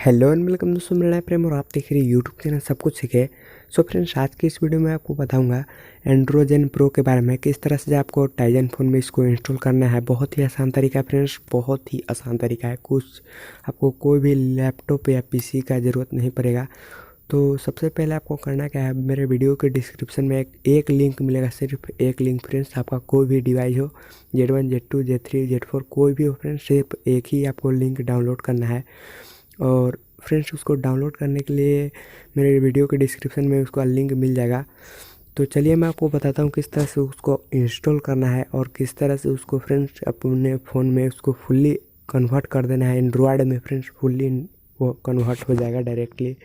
Hello and welcome दोस्तों, मेरा नाम है प्रेम और आप देख रहे हैं यूट्यूब चैनल सब कुछ सीखे। सो फ्रेंड्स, आज की इस वीडियो में आपको बताऊंगा एंड्रोजन प्रो के बारे में, किस तरह से आपको टाइजन फ़ोन में इसको इंस्टॉल करना है। बहुत ही आसान तरीका है फ्रेंड्स, बहुत ही आसान तरीका है। कुछ आपको कोई भी लैपटॉप या पीसी का ज़रूरत नहीं पड़ेगा। तो सबसे पहले आपको करना क्या है, मेरे वीडियो के डिस्क्रिप्शन में एक लिंक मिलेगा, सिर्फ एक लिंक फ्रेंड्स। आपका कोई भी डिवाइस हो, Z1 Z2 Z3 Z4 कोई भी हो फ्रेंड्स, सिर्फ एक ही आपको लिंक डाउनलोड करना है। और फ्रेंड्स, उसको डाउनलोड करने के लिए मेरे वीडियो के डिस्क्रिप्शन में उसका लिंक मिल जाएगा। तो चलिए मैं आपको बताता हूँ किस तरह से उसको इंस्टॉल करना है और किस तरह से उसको फ्रेंड्स अपने फ़ोन में उसको फुल्ली कन्वर्ट कर देना है एंड्रॉयड में। फ्रेंड्स फुल्ली वो कन्वर्ट हो जाएगा डायरेक्टली।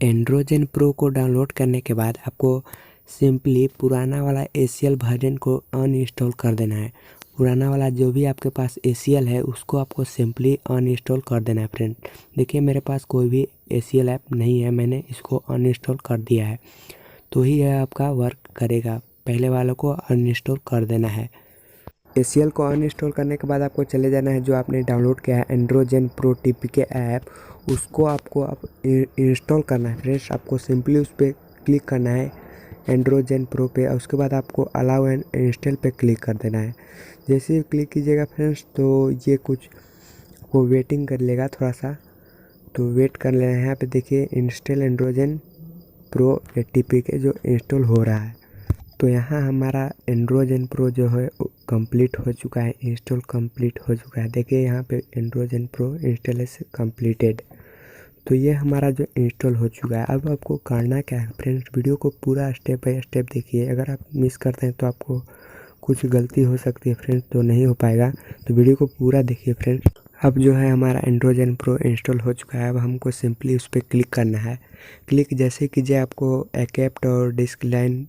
एंड्रोजन प्रो को डाउनलोड करने के बाद आपको सिंपली पुराना वाला ACL वर्जन को अनइंस्टॉल कर देना है। पुराना वाला जो भी आपके पास ACL है उसको आपको सिंपली अनइंस्टॉल कर देना है फ्रेंड। देखिए मेरे पास कोई भी ACL ऐप नहीं है, मैंने इसको अनइंस्टॉल कर दिया है, तो ही यह आपका वर्क करेगा। पहले वालों को अनइंस्टॉल कर देना है। ACL को अनइंस्टॉल करने के बाद आपको चले जाना है जो आपने डाउनलोड किया है एंड्रोजन प्रो TPK ऐप, उसको आपको इंस्टॉल करना है फ्रेंड्स। आपको सिंपली उस पर क्लिक करना है एंड्रोजन प्रो पे, और उसके बाद आपको अलाउ एंड इंस्टॉल पे क्लिक कर देना है। जैसे ही क्लिक कीजिएगा फ्रेंड्स, तो ये कुछ वो वेटिंग कर लेगा थोड़ा सा, तो वेट कर लेना है। यहाँ पे देखिए इंस्टॉल एंड्रोजन प्रो TPK जो इंस्टॉल हो रहा है। तो यहाँ हमारा एंड्रोजन प्रो जो है कंप्लीट हो चुका है, इंस्टॉल कंप्लीट हो चुका है। देखिए यहाँ पे एंड्रोजन प्रो इंस्टॉलेशन कंप्लीटेड। तो ये हमारा जो इंस्टॉल हो चुका है। अब आपको करना क्या है फ्रेंड्स, वीडियो को पूरा स्टेप बाय स्टेप देखिए। अगर आप मिस करते हैं तो आपको कुछ गलती हो सकती है फ्रेंड्स, तो नहीं हो पाएगा। तो वीडियो को पूरा देखिए फ्रेंड्स। अब जो है हमारा एंड्रोजन प्रो इंस्टॉल हो चुका है। अब हमको सिंपली उस पर क्लिक करना है। क्लिक जैसे कीजिए आपको एक्सेप्ट और डिक्लाइन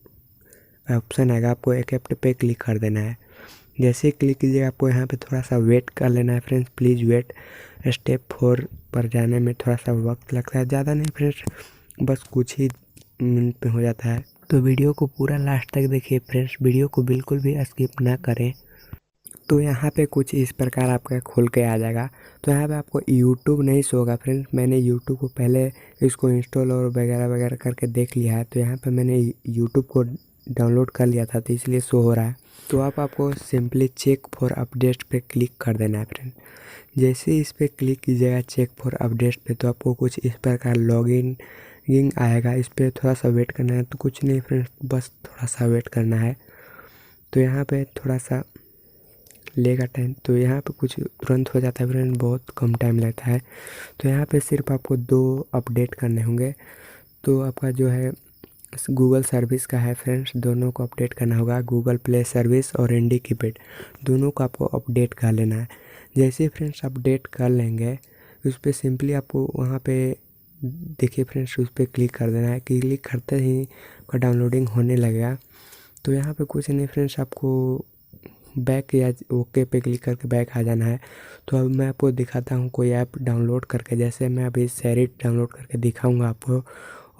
ऑप्शन आएगा, आपको एक्सेप्ट पे क्लिक कर देना है। जैसे ही क्लिक कीजिएगा आपको यहाँ पे थोड़ा सा वेट कर लेना है फ्रेंड्स, प्लीज़ वेट। स्टेप 4 पर जाने में थोड़ा सा वक्त लगता है, ज़्यादा नहीं फ्रेंड्स, बस कुछ ही मिनट में हो जाता है। तो वीडियो को पूरा लास्ट तक देखिए फ्रेंड्स, वीडियो को बिल्कुल भी स्किप ना करें। तो यहाँ पे कुछ इस प्रकार आपका खुल के आ जाएगा। तो यहाँ पे आपको यूट्यूब नहीं शो होगा फ्रेंड्स, मैंने यूट्यूब को पहले इसको इंस्टॉल और वगैरह वगैरह करके देख लिया है। तो यहाँ पे मैंने यूट्यूब को डाउनलोड कर लिया था, तो इसलिए शो हो रहा है। तो आप आपको सिंपली चेक फॉर अपडेट पे क्लिक कर देना है फ्रेंड। जैसे इस पर क्लिक कीजिएगा चेक फॉर अपडेट पे, तो आपको कुछ इस प्रकार लॉगिन आएगा। इस पर थोड़ा सा वेट करना है। तो कुछ नहीं फ्रेंड्स, बस थोड़ा सा वेट करना है। तो यहाँ पे थोड़ा सा लेगा टाइम, तो यहाँ पे कुछ तुरंत हो जाता है फ्रेंड, बहुत कम टाइम लगता है। तो यहाँ पे सिर्फ आपको 2 अपडेट करने होंगे। तो आपका जो है गूगल सर्विस का है फ्रेंड्स, दोनों को अपडेट करना होगा। गूगल प्ले सर्विस और ND कीपैड दोनों को आपको अपडेट कर लेना है। जैसे फ्रेंड्स अपडेट कर लेंगे, उस पर सिंपली आपको वहाँ पे देखिए फ्रेंड्स, उस पर क्लिक कर देना है। क्लिक करते ही आपका डाउनलोडिंग होने लगेगा। तो यहाँ पे कुछ नहीं फ्रेंड्स, आपको बैक या ओके पे क्लिक करके बैक आ जाना है। तो अब मैं आपको दिखाता हूँ कोई ऐप डाउनलोड करके। जैसे मैं अभी सेरिट डाउनलोड करके दिखाऊंगा आपको।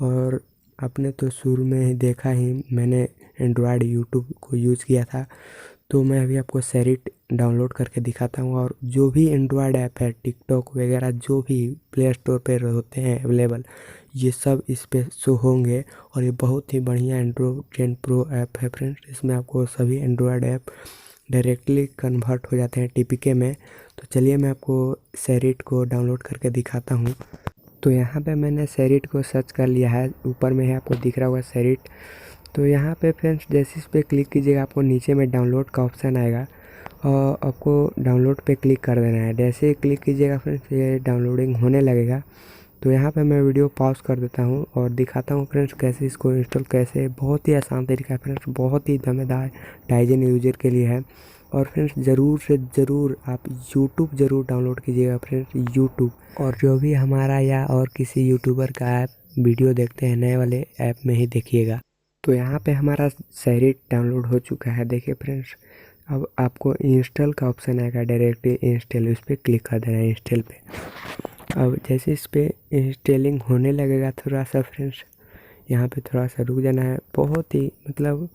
और आपने तो शुरू में ही देखा ही, मैंने एंड्रॉयड यूट्यूब को यूज़ किया था। तो मैं अभी आपको सेरिट डाउनलोड करके दिखाता हूँ। और जो भी एंड्रॉयड ऐप है, टिकटॉक वगैरह जो भी प्ले स्टोर पर होते हैं अवेलेबल, ये सब इस पे शो होंगे। और ये बहुत ही बढ़िया एंड्रॉयड प्रो ऐप है फ्रेंड्स। इसमें आपको सभी एंड्रॉयड ऐप डायरेक्टली कन्वर्ट हो जाते हैं TPK में। तो चलिए मैं आपको सेरिट को डाउनलोड करके दिखाता हूँ। तो यहाँ पे मैंने सेरिट को सर्च कर लिया है, ऊपर में है आपको दिख रहा होगा सेरिट। तो यहाँ पे फ्रेंड्स जैसे इस पर क्लिक कीजिएगा, आपको नीचे में डाउनलोड का ऑप्शन आएगा और आपको डाउनलोड पे क्लिक कर देना है। जैसे ही क्लिक कीजिएगा फ्रेंड्स, ये डाउनलोडिंग होने लगेगा। तो यहाँ पे मैं वीडियो पॉज कर देता हूँ और दिखाता हूँ फ्रेंड्स कैसे इसको इंस्टॉल, कैसे। बहुत ही आसान तरीका है फ्रेंड्स, बहुत ही दमदार टाइजन यूजर के लिए है। और फ्रेंड्स ज़रूर से ज़रूर आप यूट्यूब ज़रूर डाउनलोड कीजिएगा फ्रेंड्स, यूट्यूब। और जो भी हमारा या और किसी यूट्यूबर का ऐप वीडियो देखते हैं, नए वाले ऐप में ही देखिएगा। तो यहाँ पे हमारा सेरिट डाउनलोड हो चुका है, देखिए फ्रेंड्स। अब आपको इंस्टॉल का ऑप्शन आएगा, डायरेक्टली इंस्टॉल, उस पर क्लिक कर देना है इंस्टॉल पे। अब जैसे इस पर इंस्टॉलिंग होने लगेगा थोड़ा सा फ्रेंड्स, यहाँ पे थोड़ा सा रुक जाना है। बहुत ही मतलब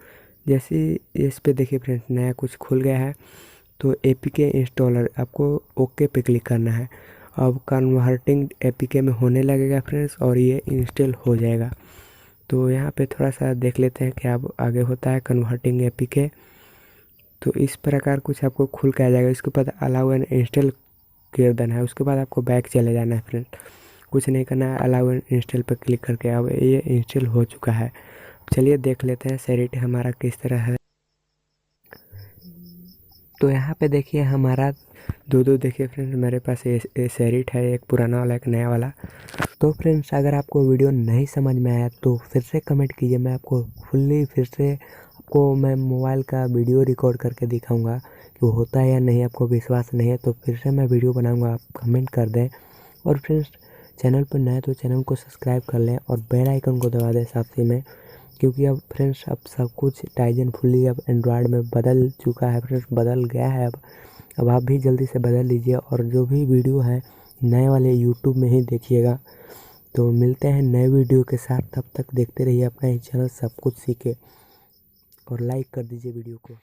जैसे इस पे देखिए फ्रेंड्स नया कुछ खुल गया है। तो APK इंस्टॉलर, आपको ओके पे क्लिक करना है। अब कन्वर्टिंग एपीके में होने लगेगा फ्रेंड्स और ये इंस्टॉल हो जाएगा। तो यहाँ पे थोड़ा सा देख लेते हैं क्या अब आगे होता है कन्वर्टिंग एपीके। तो इस प्रकार कुछ आपको खुल के आ जाएगा। इसके बाद अलाउ एंड इंस्टॉल कर देना है। उसके बाद आपको बैक चले जाना है फ्रेंड, कुछ नहीं करना है, अलाउ एंड इंस्टॉल पर क्लिक करके। अब ये इंस्टॉल हो चुका है। चलिए देख लेते हैं सेरिट हमारा किस तरह है। तो यहाँ पे देखिए हमारा दो देखिए फ्रेंड्स, मेरे पास ये सेरिट है, एक पुराना वाला एक नया वाला। तो फ्रेंड्स अगर आपको वीडियो नहीं समझ में आया तो फिर से कमेंट कीजिए, मैं आपको फुल्ली फिर से आपको मैं मोबाइल का वीडियो रिकॉर्ड करके दिखाऊंगा कि वो होता है या नहीं। आपको विश्वास नहीं है तो फिर से मैं वीडियो बनाऊंगा, आप कमेंट कर दें। और फ्रेंड्स चैनल पर नए तो चैनल को सब्सक्राइब कर लें और बेल आइकन को दबा दें साथ ही में, क्योंकि अब फ्रेंड्स अब सब कुछ टाइजन फुल्ली अब एंड्रॉयड में बदल चुका है फ्रेंड्स, बदल गया है। अब आप भी जल्दी से बदल लीजिए और जो भी वीडियो है नए वाले यूट्यूब में ही देखिएगा। तो मिलते हैं नए वीडियो के साथ, तब तक देखते रहिए अपना ही चैनल सब कुछ सीखे और लाइक कर दीजिए वीडियो को।